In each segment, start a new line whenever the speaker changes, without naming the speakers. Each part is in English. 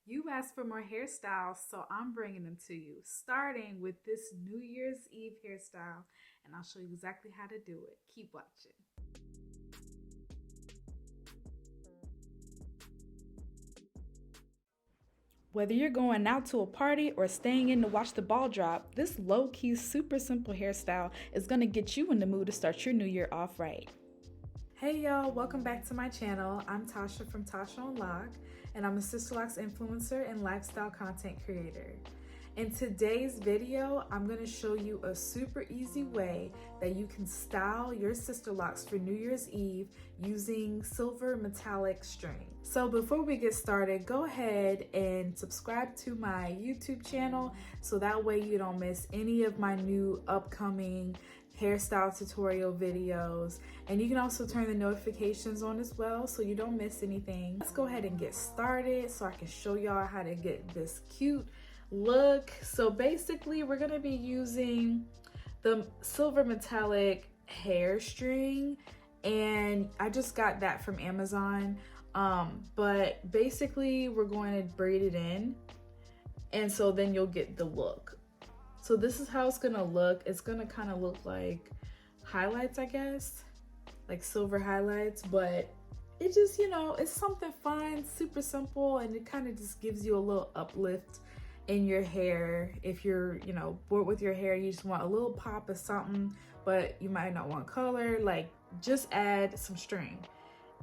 You asked for more hairstyles, so I'm bringing them to you, starting with this New Year's Eve hairstyle, and I'll show you exactly how to do it. Keep watching. Whether you're going out to a party or staying in to watch the ball drop, this low-key, super simple hairstyle is going to get you in the mood to start your new year off right. Hey y'all, welcome back to my channel. I'm Tasha from Tasha on Lock, and I'm a Sisterlocks influencer and lifestyle content creator. In today's video, I'm going to show you a super easy way that you can style your Sisterlocks for New Year's Eve using silver metallic string. So before we get started, go ahead and subscribe to my YouTube channel so that way you don't miss any of my new upcoming hairstyle tutorial videos, and you can also turn the notifications on as well so you don't miss anything. Let's go ahead and get started so I can show y'all how to get this cute look. So basically we're going to be using the silver metallic hair string, and I just got that from Amazon, but basically we're going to braid it in, and so then you'll get the look. So this is how it's gonna look. It's gonna kind of look like highlights, I guess, like silver highlights, but it just, you know, it's something fun, super simple, and it kind of just gives you a little uplift in your hair. If you're, you know, bored with your hair, you just want a little pop of something, but you might not want color, like just add some string.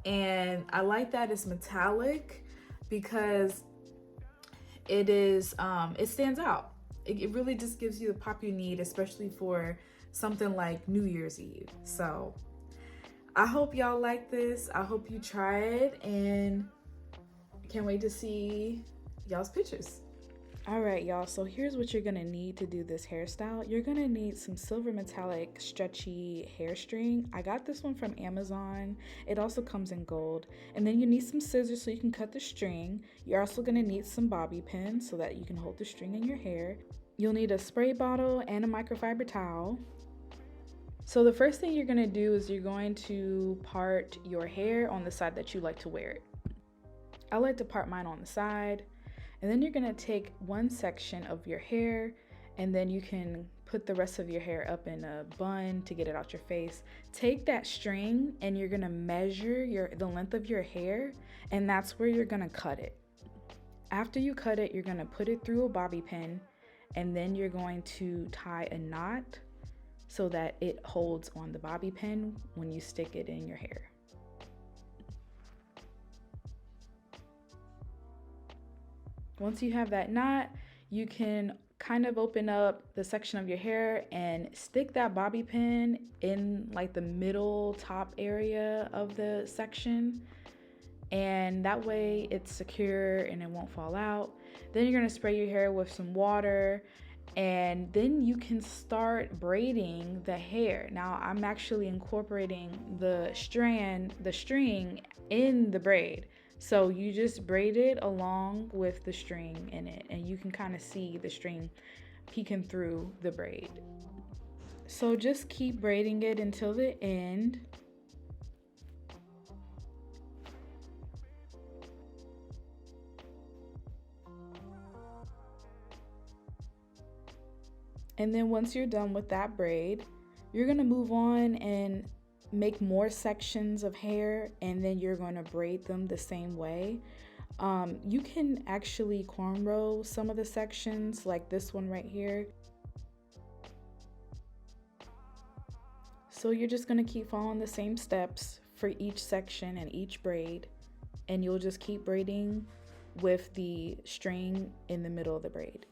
And I like that it's metallic because it is, it stands out. It really just gives you the pop you need, especially for something like New Year's Eve. So I hope y'all like this. I hope you try it, and can't wait to see y'all's pictures. All right, y'all, so here's what you're gonna need to do this hairstyle. You're gonna need some silver metallic stretchy hair string. I got this one from Amazon. It also comes in gold. And then you need some scissors so you can cut the string. You're also gonna need some bobby pins so that you can hold the string in your hair. You'll need a spray bottle and a microfiber towel. So the first thing you're gonna do is you're going to part your hair on the side that you like to wear it. I like to part mine on the side. And then you're gonna take one section of your hair, and then you can put the rest of your hair up in a bun to get it out your face. Take that string and you're gonna measure the length of your hair, and that's where you're gonna cut it. After you cut it, you're gonna put it through a bobby pin, and then you're going to tie a knot so that it holds on the bobby pin when you stick it in your hair. Once you have that knot, you can kind of open up the section of your hair and stick that bobby pin in like the middle top area of the section, and that way it's secure and it won't fall out. Then you're going to spray your hair with some water, and then you can start braiding the hair. Now I'm actually incorporating the string in the braid. So you just braid it along with the string in it, and you can kind of see the string peeking through the braid. So just keep braiding it until the end. And then once you're done with that braid, you're gonna move on and make more sections of hair, and then you're going to braid them the same way. You can actually cornrow some of the sections, like this one right here. So you're just going to keep following the same steps for each section and each braid, and you'll just keep braiding with the string in the middle of the braid.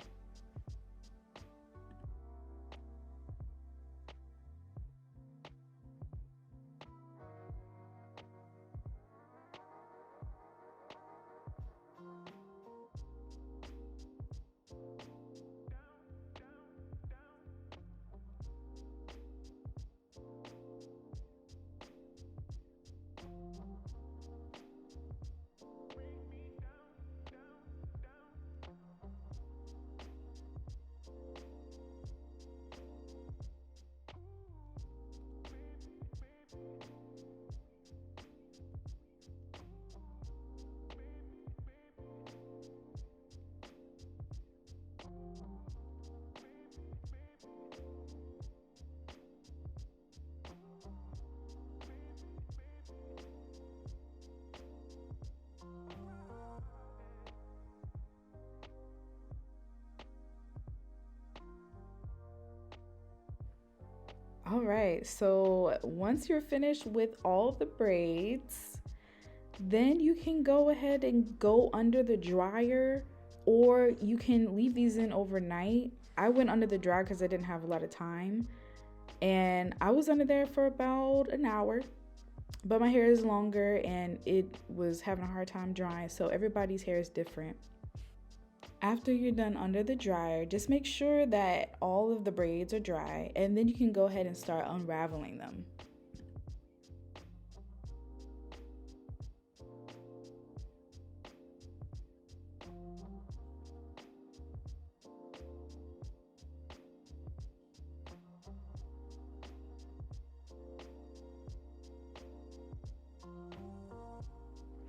All right, so once you're finished with all of the braids, then you can go ahead and go under the dryer, or you can leave these in overnight. I went under the dryer because I didn't have a lot of time, and I was under there for about an hour. But my hair is longer and it was having a hard time drying, so everybody's hair is different. After you're done under the dryer, just make sure that all of the braids are dry, and then you can go ahead and start unraveling them.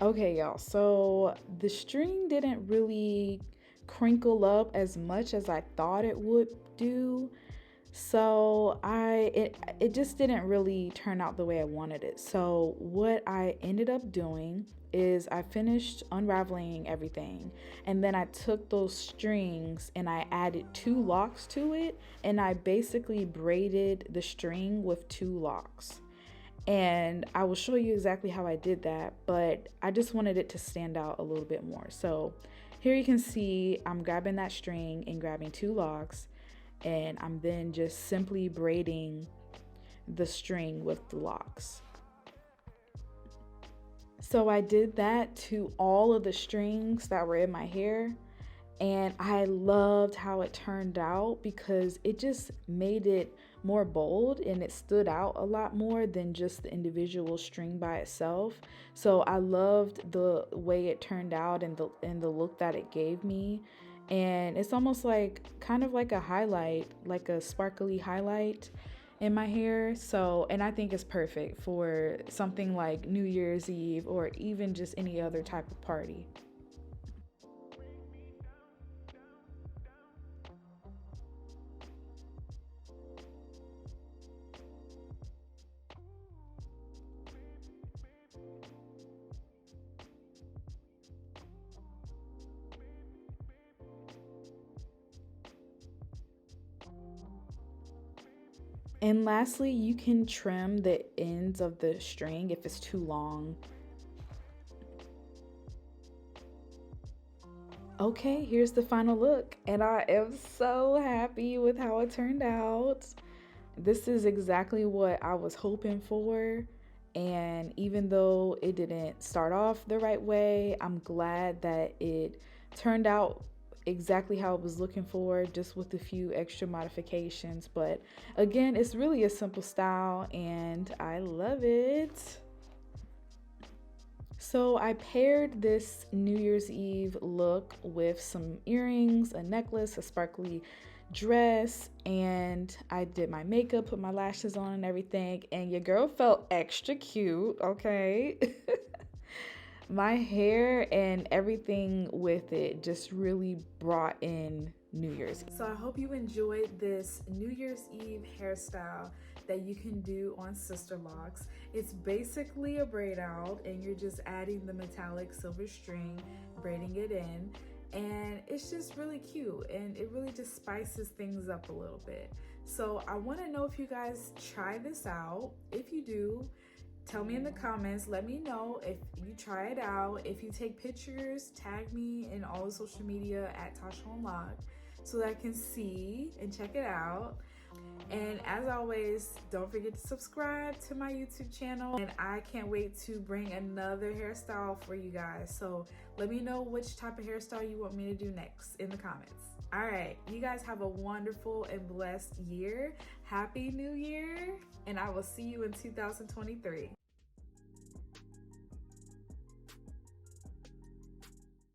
Okay, y'all, so the string didn't really crinkle up as much as I thought it would do. So it just didn't really turn out the way I wanted it. So what I ended up doing is I finished unraveling everything, and then I took those strings and I added 2 locks to it, and I basically braided the string with 2 locks. And I will show you exactly how I did that, but I just wanted it to stand out a little bit more. So here you can see I'm grabbing that string and grabbing 2 locks, and I'm then just simply braiding the string with the locks. So I did that to all of the strings that were in my hair, and I loved how it turned out because it just made it more bold and it stood out a lot more than just the individual string by itself. So I loved the way it turned out and the look that it gave me. And it's almost like kind of like a highlight, like a sparkly highlight in my hair. So, and I think it's perfect for something like New Year's Eve or even just any other type of party. And lastly, you can trim the ends of the string if it's too long. Okay, here's the final look, and I am so happy with how it turned out. This is exactly what I was hoping for, and even though it didn't start off the right way, I'm glad that it turned out exactly how I was looking for, just with a few extra modifications. But again, it's really a simple style and I love it. So I paired this New Year's Eve look with some earrings, a necklace, a sparkly dress, and I did my makeup, put my lashes on and everything, and your girl felt extra cute, okay? My hair and everything with it just really brought in New Year's. So I hope you enjoyed this New Year's Eve hairstyle that you can do on Sisterlocks. It's basically a braid out and you're just adding the metallic silver string, braiding it in, and it's just really cute and it really just spices things up a little bit. So I want to know if you guys try this out. If you do, tell me in the comments. Let me know if you try it out. If you take pictures, tag me in all the social media at Tasha Unlocked so that I can see and check it out. And as always, don't forget to subscribe to my YouTube channel. And I can't wait to bring another hairstyle for you guys. So let me know which type of hairstyle you want me to do next in the comments. All right, you guys have a wonderful and blessed year. Happy New Year, and I will see you in 2023.